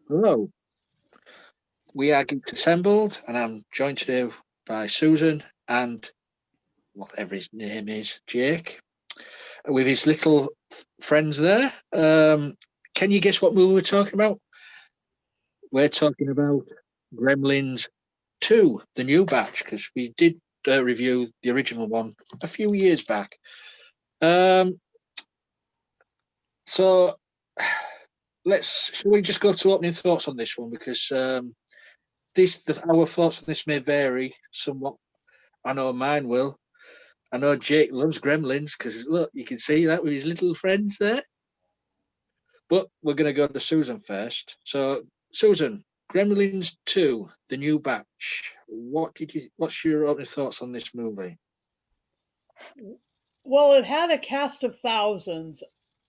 Hello, we are Geeks Assembled, and I'm joined today by Susan and whatever his name is, Jake, with his little friends there. Can you guess what movie we're talking about? We're talking about Gremlins 2, the new batch, because we did review the original one a few years back. Um, so shall we just go to opening thoughts on this one? Because our thoughts on this may vary somewhat. I know mine will. I know Jake loves Gremlins because look, you can see that with his little friends there. But we're going to go to Susan first. So, Susan, Gremlins 2, the new batch. What's your opening thoughts on this movie? Well, it had a cast of thousands.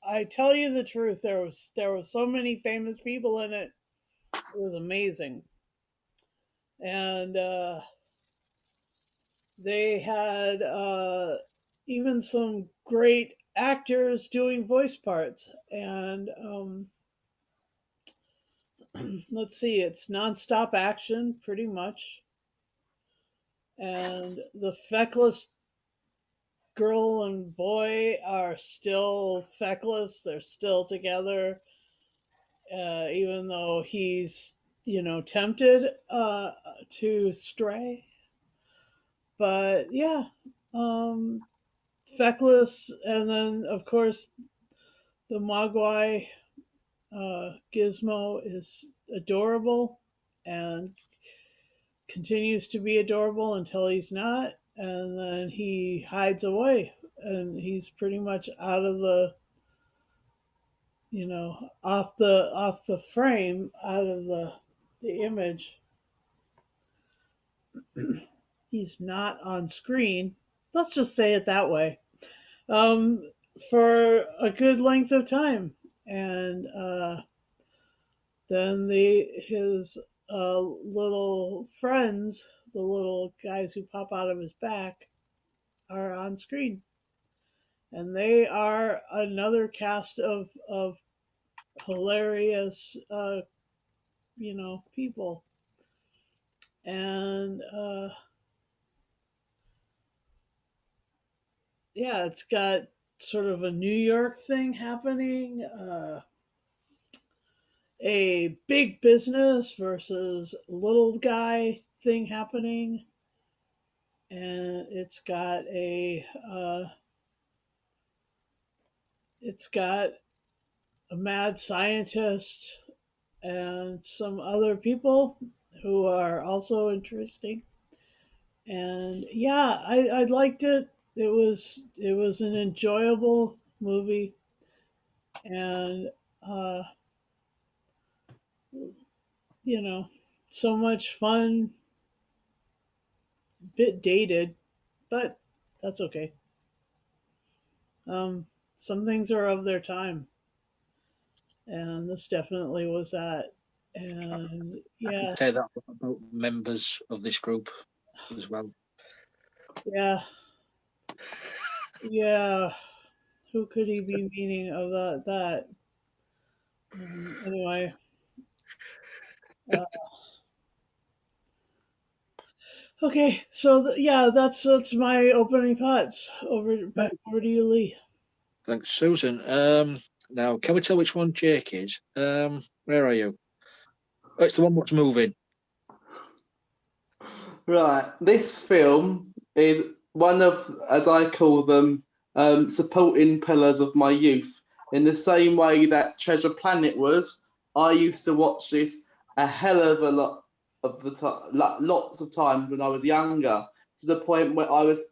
I tell you the truth, there was so many famous people in it. It was amazing, and they had even some great actors doing voice parts. And let's see, it's nonstop action, pretty much, and the feckless girl and boy are still feckless. They're still together even though he's tempted to stray. But yeah, um, feckless, and then of course the Mogwai Gizmo is adorable and continues to be adorable until he's not, and then he hides away, and he's pretty much out of the off the frame, out of the image. He's not on screen. Let's just say it that way. Um, for a good length of time, and then his little friends, the little guys who pop out of his back, are on screen, and they are another cast of hilarious, people, and yeah, it's got sort of a New York thing happening, a big business versus little guy thing happening, and it's got a mad scientist and some other people who are also interesting. And yeah, I liked it. It was an enjoyable movie, and uh, you know, so much fun. Bit dated, but that's okay. Some things are of their time, and this definitely was that. And I can yeah, say that about members of this group as well. yeah, yeah. Who could he be meaning of that? Anyway, uh, okay. So yeah, that's my opening thoughts. Back over to you, Lee. Thanks, Susan. Now, can we tell which one Jake is? Where are you? Oh, it's the one what's moving. Right, this film is one of, as I call them, supporting pillars of my youth. In the same way that Treasure Planet was, I used to watch this a hell of a lot of the time, lots of times when I was younger, to the point where I was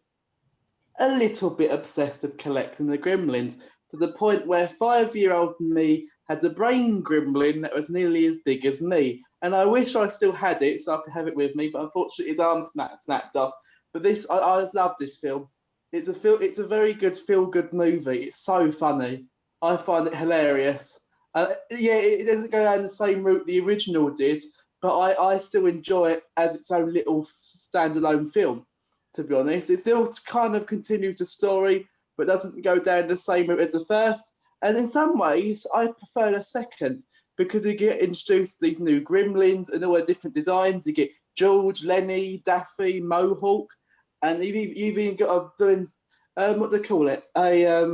a little bit obsessed with collecting the gremlins, to the point where 5-year-old me had a brain gremlin that was nearly as big as me. And I wish I still had it so I could have it with me, but unfortunately his arm snapped off. But I love this film. It's a very good feel-good movie. It's so funny. I find it hilarious. Yeah, it doesn't go down the same route the original did, but I still enjoy it as its own little standalone film, to be honest. It still kind of continues the story, but doesn't go down the same route as the first. And in some ways, I prefer the second. because you get introduced to these new gremlins and all their different designs. You get George, Lenny, Daffy, Mohawk, and you've even got a doing what do they call it? A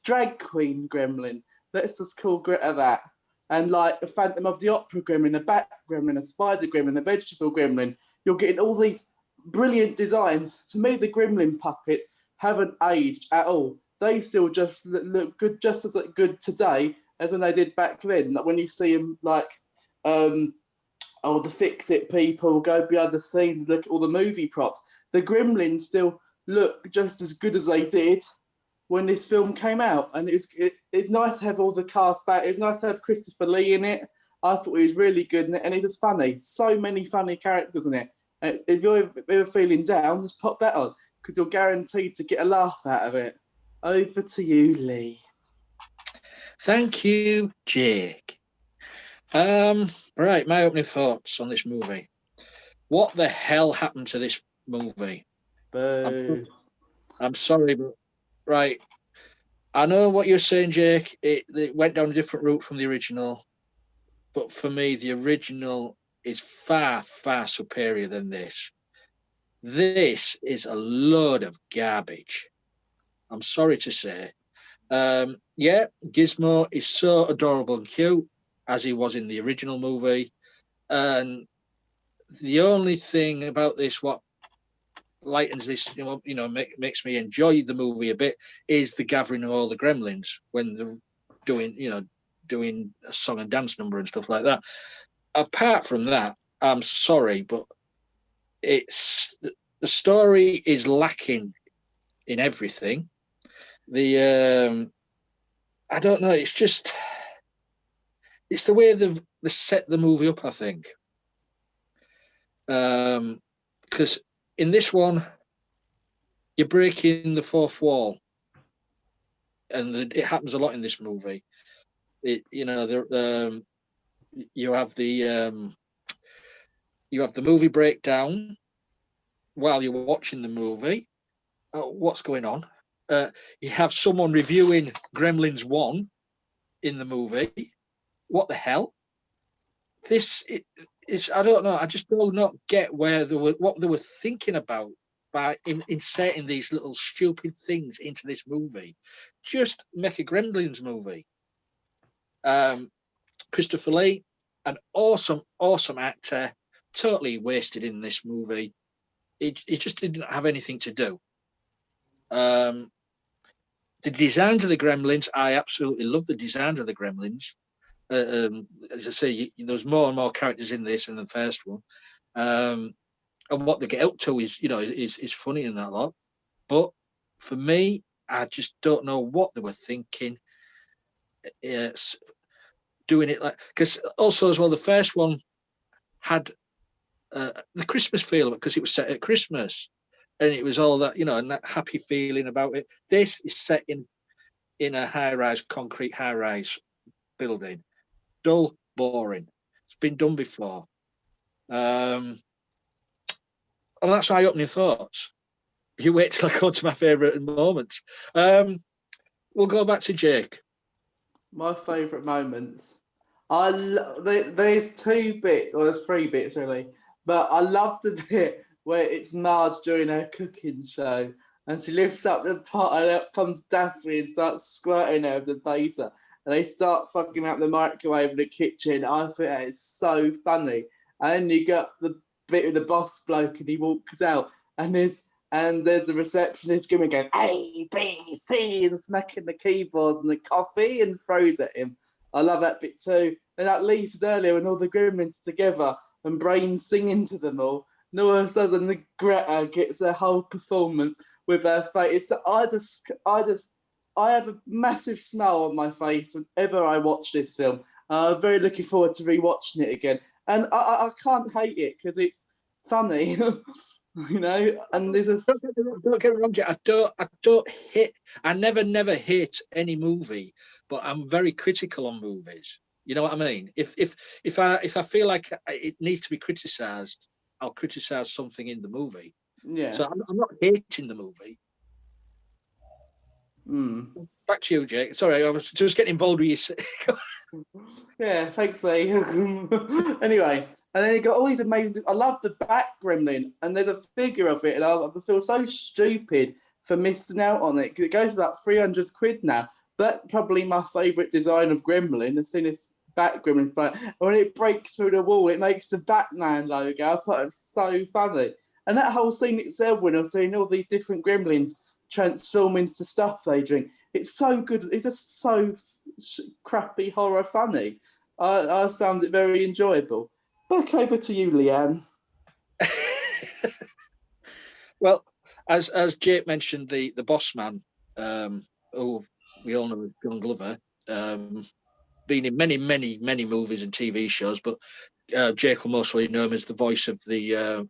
drag queen gremlin. Let's just call Greta that. And like a Phantom of the Opera gremlin, a bat gremlin, a spider gremlin, a vegetable gremlin. You're getting all these brilliant designs. To me, the gremlin puppets haven't aged at all. They still just look good, just as good today as when they did back then. Like when you see them, like, the fix-it people go behind the scenes and look at all the movie props. The gremlins still look just as good as they did when this film came out, and it's nice to have all the cast back. It's nice to have Christopher Lee in it. I thought he was really good in it, and he's just funny. So many funny characters in it. And if you're ever feeling down, just pop that on, because you're guaranteed to get a laugh out of it. Over to you, Lee. Thank you, Jake. Right, my opening thoughts on this movie. What the hell happened to this movie? Boo. I'm sorry, but right. I know what you're saying, Jake. It went down a different route from the original, but for me, the original is far, far superior than this. This is a load of garbage. I'm sorry to say. Yeah, Gizmo is so adorable and cute, as he was in the original movie. And the only thing about this, what lightens this, makes me enjoy the movie a bit, is the gathering of all the gremlins when they're doing a song and dance number and stuff like that. Apart from that, I'm sorry, but it's the story is lacking in everything. I don't know. It's the way they've set the movie up, I think. Because in this one, you're breaking the fourth wall, and it happens a lot in this movie. You have the movie breakdown while you're watching the movie. What's going on? You have someone reviewing Gremlins 1 in the movie. What the hell? This is, I don't know. I just do not get what they were thinking about by inserting these little stupid things into this movie. Just make a Gremlins movie. Christopher Lee, an awesome, awesome actor, totally wasted in this movie. He just didn't have anything to do. The designs of the Gremlins, I absolutely love the designs of the Gremlins. As I say, there's more and more characters in this than the first one, and what they get up to is funny in that lot. But for me, I just don't know what they were thinking. Doing it like, because also as well, the first one had the Christmas feel of it because it was set at Christmas, and it was all that, and that happy feeling about it. This is set in a concrete high-rise building. Dull, boring. It's been done before. And that's my opening thoughts. You wait till I go to my favourite moments. We'll go back to Jake. My favourite moments. There's 2 bits, or there's 3 bits really, but I love the bit where it's Marge during her cooking show, and she lifts up the pot, and up comes Daffy and starts squirting her with the baser, and they start fucking out the microwave in the kitchen. I think that is so funny. And then you got the bit with the boss bloke, and he walks out, and there's a receptionist going A, B, C, and smacking the keyboard and the coffee and throws at him. I love that bit too. And at least earlier when all the gremlins together and Brain singing to them all, and all of a sudden the Greta gets her whole performance with her face. I have a massive smile on my face whenever I watch this film. I'm very looking forward to rewatching it again. And I can't hate it because it's funny. And there's a don't get me wrong, Jack. I never hate any movie, but I'm very critical on movies. You know what I mean? If I feel like it needs to be criticised, I'll criticise something in the movie. Yeah. So I'm not hating the movie. Back to you, Jake. Sorry, I was just getting involved with you. Yeah, thanks, Lee. Anyway, and then you got all these amazing. I love the Bat Gremlin, and there's a figure of it, and I feel so stupid for missing out on it. 'Cause it goes for about 300 quid now. That's probably my favourite design of Gremlin. I've seen this Bat Gremlin, but when it breaks through the wall, it makes the Batman logo. I thought it was so funny, and that whole scene itself, when I was seeing all these different Gremlins transform into stuff they drink, it's so good. It's just so crappy horror funny. I found it very enjoyable. Back over to you, Leanne. Well, as Jake mentioned, the boss man, who we all know as John Glover, been in many movies and TV shows, but Jake will mostly know him as the voice of the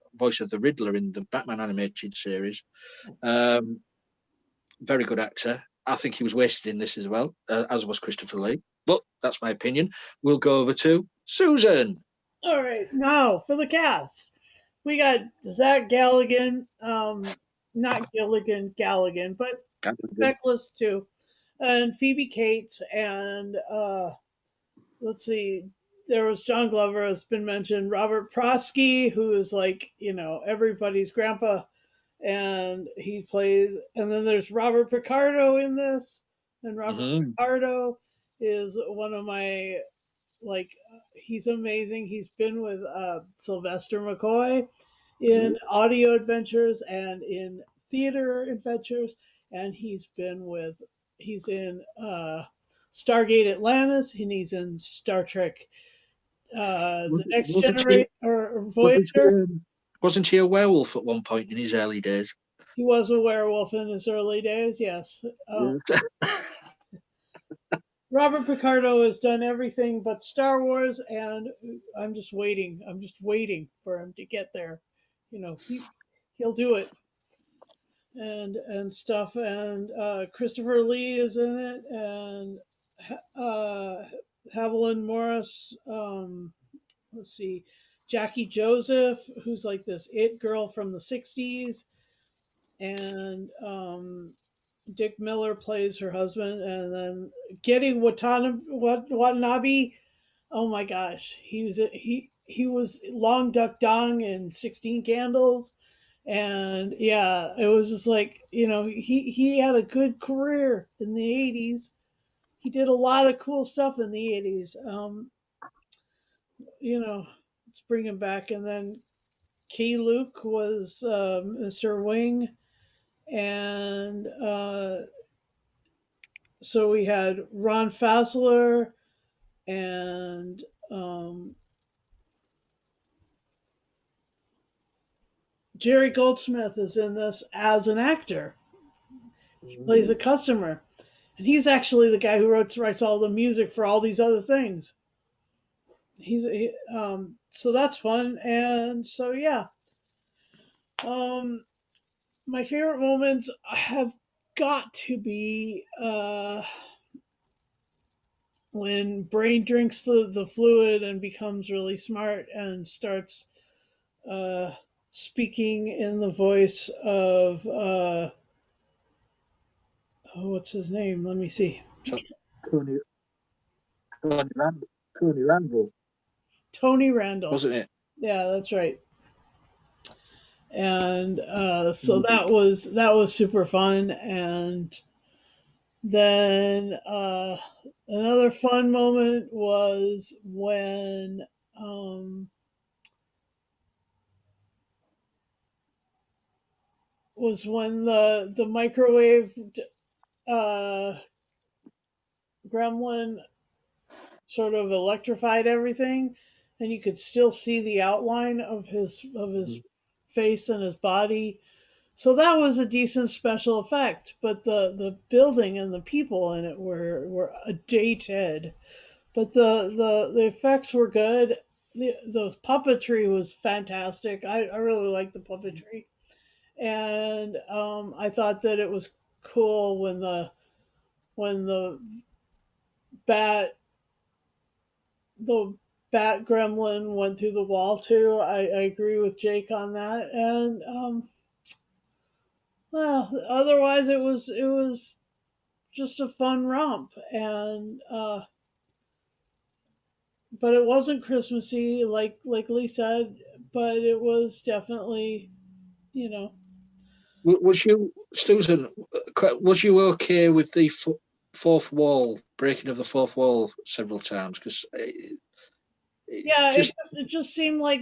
Riddler in the Batman animated series. Very good actor. I think he was wasted in this as well, as was Christopher Lee. But that's my opinion. We'll go over to Susan. All right, now for the cast. We got Zach Galligan, not Gilligan, Galligan, but Feckless too, and Phoebe Cates, and let's see, there was John Glover, has been mentioned, Robert Prosky, who is like, everybody's grandpa, and he plays, and then there's Robert Picardo in this, and Robert Picardo is one of my, like, he's amazing. He's been with Sylvester McCoy in audio adventures and in theater adventures, and he's in Stargate Atlantis, and he's in Star Trek, the Next Generation or Voyager. Wasn't he a werewolf at one point in his early days? He was a werewolf in his early days, yes. Robert Picardo has done everything but Star Wars, and I'm just waiting. I'm just waiting for him to get there. He'll do it, and stuff. And Christopher Lee is in it, and Haviland Morris. Let's see, Jackie Joseph, who's like this it girl from the '60s, and Dick Miller plays her husband, and then Getty Watanabe. Oh my gosh, he was Long Duck Dong in 16 Candles, and yeah, it was just like, he had a good career in the 80s. He did a lot of cool stuff in the 80s. Let's bring him back, and then Key Luke was Mr. Wing, and so we had Ron Fassler, and Jerry Goldsmith is in this as an actor. He plays a customer, and he's actually the guy who writes all the music for all these other things. So that's fun, and so yeah. My favorite moments have got to be when Brain drinks the fluid and becomes really smart and starts uh, speaking in the voice of what's his name? Let me see. Tony Randall. Tony Randall. Wasn't it? Yeah, that's right. And so that was super fun. And then another fun moment um, was when the microwave uh, gremlin sort of electrified everything, and you could still see the outline of his face and his body. So that was a decent special effect, but the building and the people in it were dated. But the effects were good. The puppetry was fantastic. I really liked the puppetry, and I thought that it was cool when bat the bat gremlin went through the wall too. I agree with Jake on that, and well, otherwise it was just a fun romp, and but it wasn't Christmassy like Lee said, but it was definitely, you know. Was you, Susan? Was you okay with the fourth wall breaking of the fourth wall several times? Because it Yeah, just it just seemed like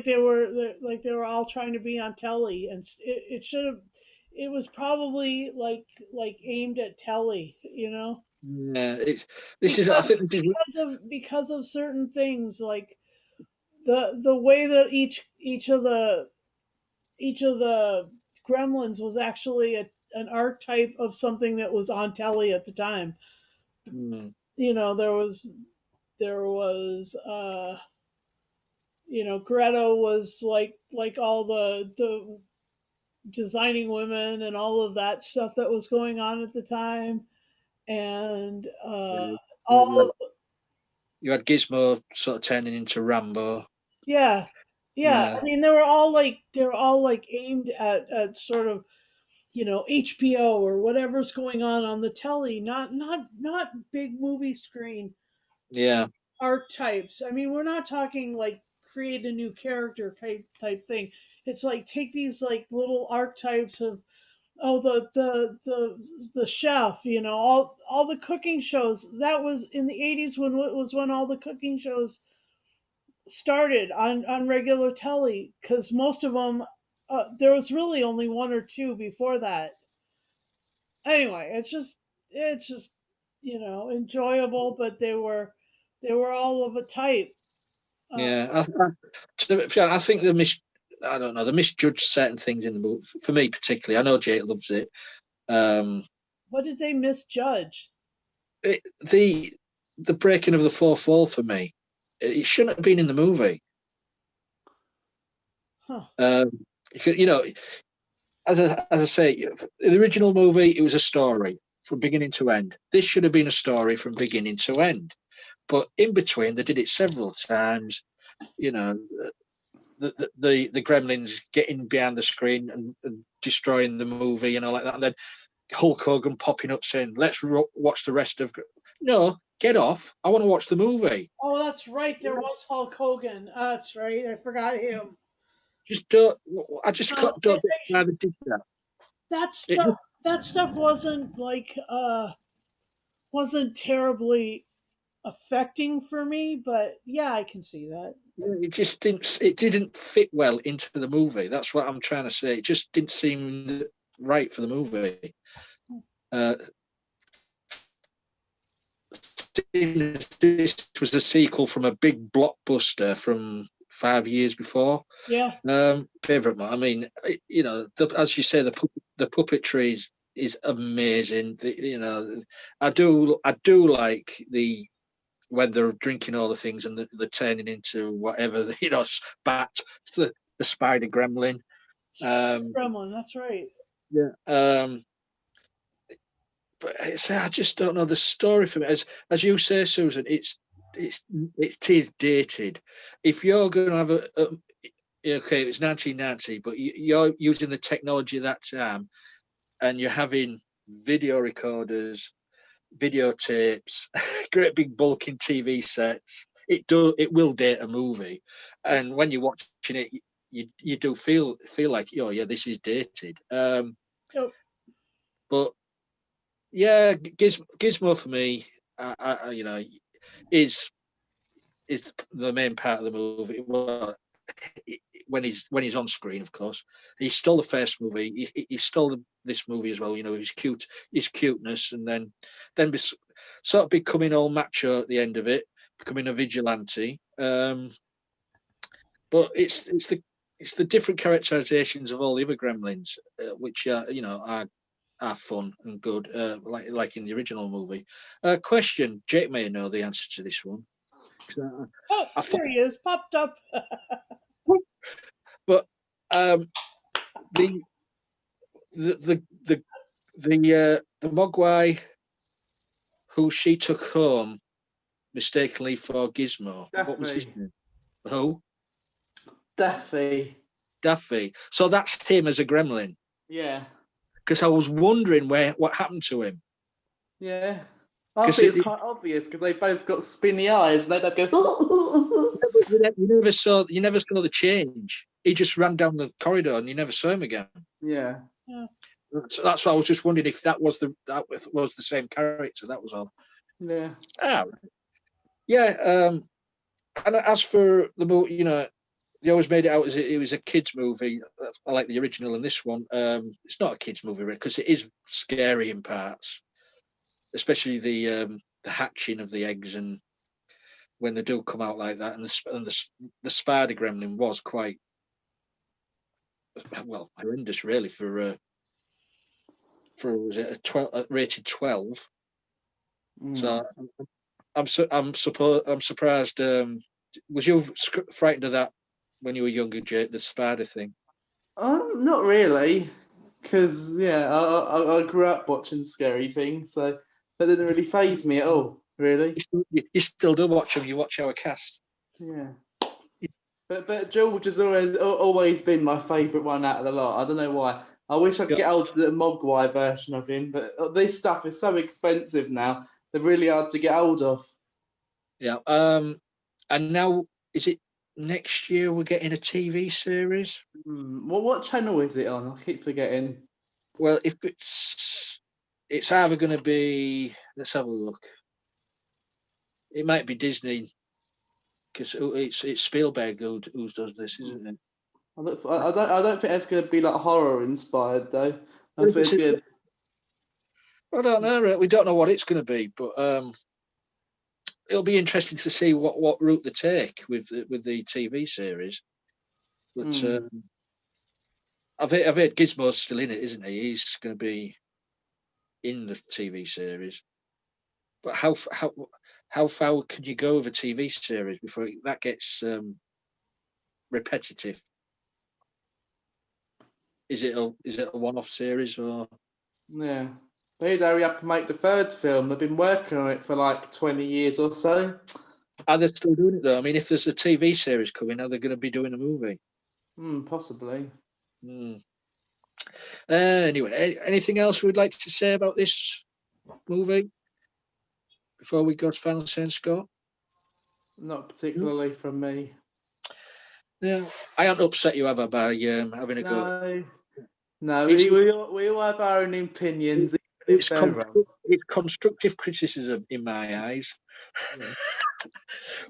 they were all trying to be on telly, and it should have. It was probably like aimed at telly, you know, yeah. It's this is I think this is, because of certain things like the way that each of the gremlins was actually an archetype of something that was on telly at the time. mm, You know, there was you know, Greta was like all the designing women and all of that stuff that was going on at the time, and yeah. all You had Gizmo sort of turning into Rambo. yeah, yeah. Yeah, I mean, they were all like aimed at sort of, you know, HBO or whatever's going on the telly, not big movie screen yeah, archetypes. I mean, we're not talking like create a new character type thing. It's like take these like little archetypes of, oh, the chef, you know, all the cooking shows. That was in the 80s when it was when all the cooking shows started on regular telly, because most of them, there was really only one or two before that. Anyway, it's just, you know, enjoyable, but they were all of a type. uh, yeah. To be fair, I think I don't know. They misjudged certain things in the movie. For me, particularly, I know Jake loves it. Um, what did they misjudge? it, the breaking of the fourth wall for me, it shouldn't have been in the movie. Huh. Um, you know, as I say, in the original movie, it was a story from beginning to end. This should have been a story from beginning to end. But in between, they did it several times. You know, the Gremlins getting behind the screen and destroying the movie and all like that, and then Hulk Hogan popping up saying, "Let's watch the rest of." No, get off! I want to watch the movie. Oh, that's right. There was Hulk Hogan. That's right. I forgot him. Just don't. I just No, don't get why they did that. that It stuff just, that stuff wasn't wasn't terribly affecting for me, but yeah, I can see that. it just didn't. It didn't fit well into the movie. That's what I'm trying to say. It just didn't seem right for the movie. Uh, this was a sequel from a big blockbuster from 5 years before. Yeah. Favorite, I mean, you know, as you say, the puppetry is amazing. You know, I do like the when they're drinking all the things and they're turning into whatever, you know, bat, the spider gremlin. Um, Gremlin, that's right. yeah. But I just don't know the story for me. As you say, Susan, it's it is dated. If you're going to have okay, it's 1990, but you're using the technology of that time, and you're having video recorders, videotapes, great big bulking TV sets. It will date a movie, and when you're watching it, you do feel like, oh yeah, this is dated. Yep. But yeah, Gizmo for me, you know, is is the main part of the movie. Well, when he's on screen, of course, he stole the first movie. He stole this movie as well. You know, his cuteness, and then sort of becoming all macho at the end of it, becoming a vigilante. But it's the different characterizations of all the other Gremlins, which you know are fun and good, like in the original movie. Question: Jake may know the answer to this one. Oh, I there he is, popped up. but um, the the the the Mogwai who she took home mistakenly for Gizmo. What was his Daffy. name? Who? Daffy. Daffy. So that's him as a gremlin. Yeah. Because I was wondering what happened to him. Yeah. I think it's quite obvious because they both got spinny eyes and they both go. But you never saw the change. He just ran down the corridor and you never saw him again. Yeah. So that's why I was just wondering if that was the same character. That was all. Yeah. Yeah. And as for the movie, they always made it out as it was a kids' movie. I like the original and this one. It's not a kids' movie because it is scary in parts, especially the hatching of the eggs and when they do come out like that. And the spider gremlin was quite horrendous, really, for was it a rated 12? So I'm surprised. Was you frightened of that when you were younger, Jake? The spider thing? Not really, because I grew up watching scary things, so that didn't really faze me at all. Really. You still do watch them. You watch our cast. Yeah. But George has always been my favourite one out of the lot. I don't know why. I wish I could get hold of the Mogwai version of him, but this stuff is so expensive now. They're really hard to get hold of. Yeah. And now is it next year we're getting a TV series? Well, what channel is it on? I keep forgetting. Well, if it's either going to be, let's have a look. It might be Disney because it's Spielberg who does this, isn't it? I don't think it's going to be like horror inspired though. I think it's good. I don't know. We don't know what it's going to be, but it'll be interesting to see what route they take with the TV series. But I've heard Gizmo's still in it, isn't he? He's going to be in the TV series. But how far can you go with a TV series before that gets repetitive? Is it a one-off series or? Yeah, they'd hurry up and make the third film. They've been working on it for like 20 years or so. Are they still doing it though? I mean, if there's a TV series coming, are they going to be doing a movie? Possibly. Anyway, anything else we'd like to say about this movie before we go to final say and score? Not particularly from me. Yeah, I haven't upset you ever by having a go. No, we all have our own opinions. It's constructive criticism in my eyes.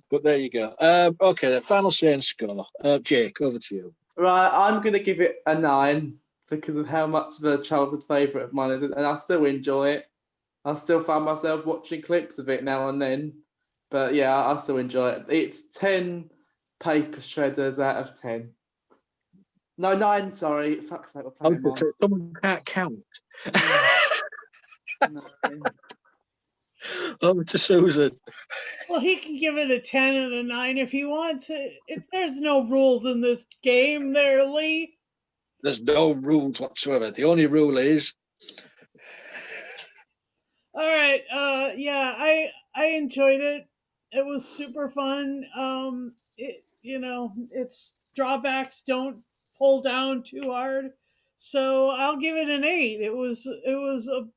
But there you go. Okay, the final say and score. Jake, over to you. Right, I'm going to give it a 9 because of how much of a childhood favourite of mine is, and I still enjoy it. I still find myself watching clips of it now and then. But yeah, I still enjoy it. It's 10 paper shredders out of 10. No, 9, sorry. Fuck's sake, someone can't count. No. Over to Susan. Well, he can give it a 10 and a 9 if he wants. If there's no rules in this game there, Lee. There's no rules whatsoever. The only rule is. All right. Yeah, I enjoyed it. It was super fun. Its drawbacks don't pull down too hard, so I'll give it an 8. It was a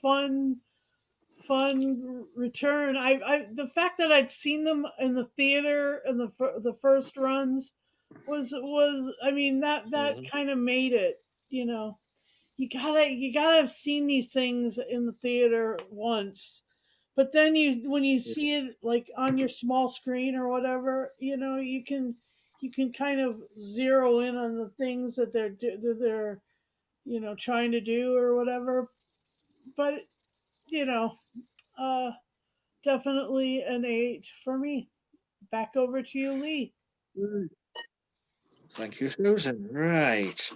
fun return. The fact that I'd seen them in the theater in the first runs was I mean that kind of made it. You gotta have seen these things in the theater once, but then when you see it like on your small screen or whatever, you can kind of zero in on the things that they're trying to do or whatever. But you know, definitely an 8 for me. Back over to you, Lee. Thank you, Susan. Right.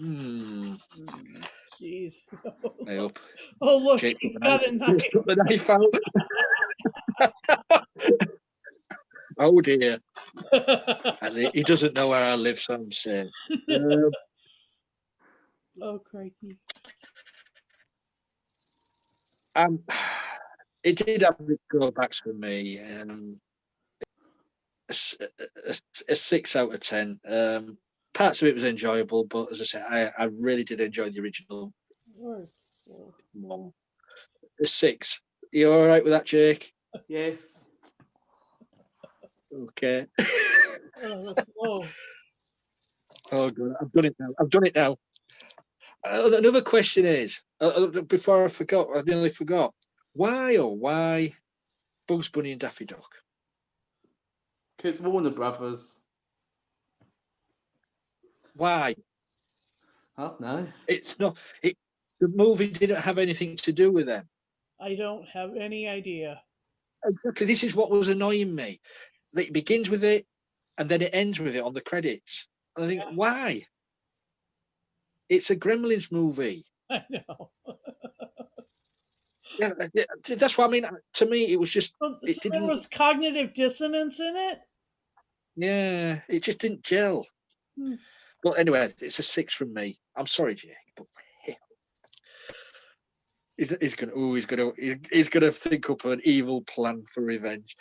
Jeez. I hope. Oh, look, Jake he's got a knife. He's got the knife out. Oh, dear. And he doesn't know where I live, so I'm saying. Oh, crikey. It did have its drawbacks for me. A 6 out of 10. Parts of it was enjoyable, but as I said, I really did enjoy the original more. A 6. You all right with that, Jake? Yes. Okay. That's low. Oh, good. I've done it now. I've done it now. Another question is, before I forgot, I nearly forgot. Why Bugs Bunny and Daffy Duck? Because Warner Brothers. Why? Oh, no. It's not. The movie didn't have anything to do with them. I don't have any idea. Exactly. This is what was annoying me. That it begins with it, and then it ends with it on the credits. And I think, Yeah. why? It's a Gremlins movie. I know. Yeah, that's what I mean. To me, it was just. So It there didn't. was cognitive dissonance in it? Yeah, it just didn't gel. Hmm. But anyway, it's a 6 from me. I'm sorry, Jake, but he's gonna think up an evil plan for revenge.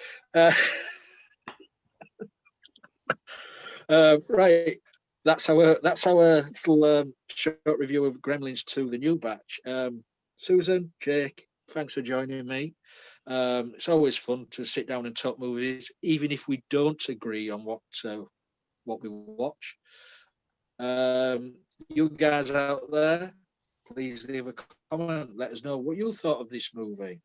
Right, that's our little short review of Gremlins 2, the new batch. Susan, Jake, thanks for joining me. It's always fun to sit down and talk movies, even if we don't agree on what we watch. You guys out there, please leave a comment. Let us know what you thought of this movie.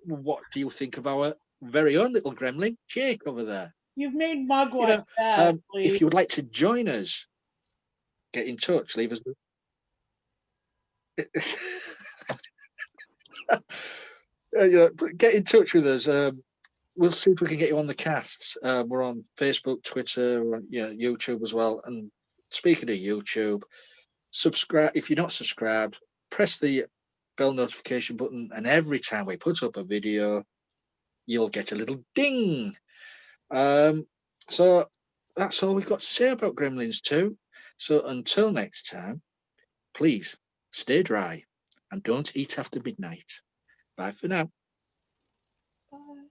What do you think of our very own little gremlin, Jake, over there? You've made You Mogwai know, bad, please. if you would like to join us, get in touch. Leave us. Get in touch with us. We'll see if we can get you on the casts. We're on Facebook, Twitter, we're on, YouTube as well. And speaking of YouTube, subscribe if you're not subscribed. Press the bell notification button, and every time we put up a video, you'll get a little ding. So that's all we've got to say about Gremlins 2. So until next time, please stay dry and don't eat after midnight. Bye for now. Bye.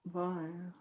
Bye.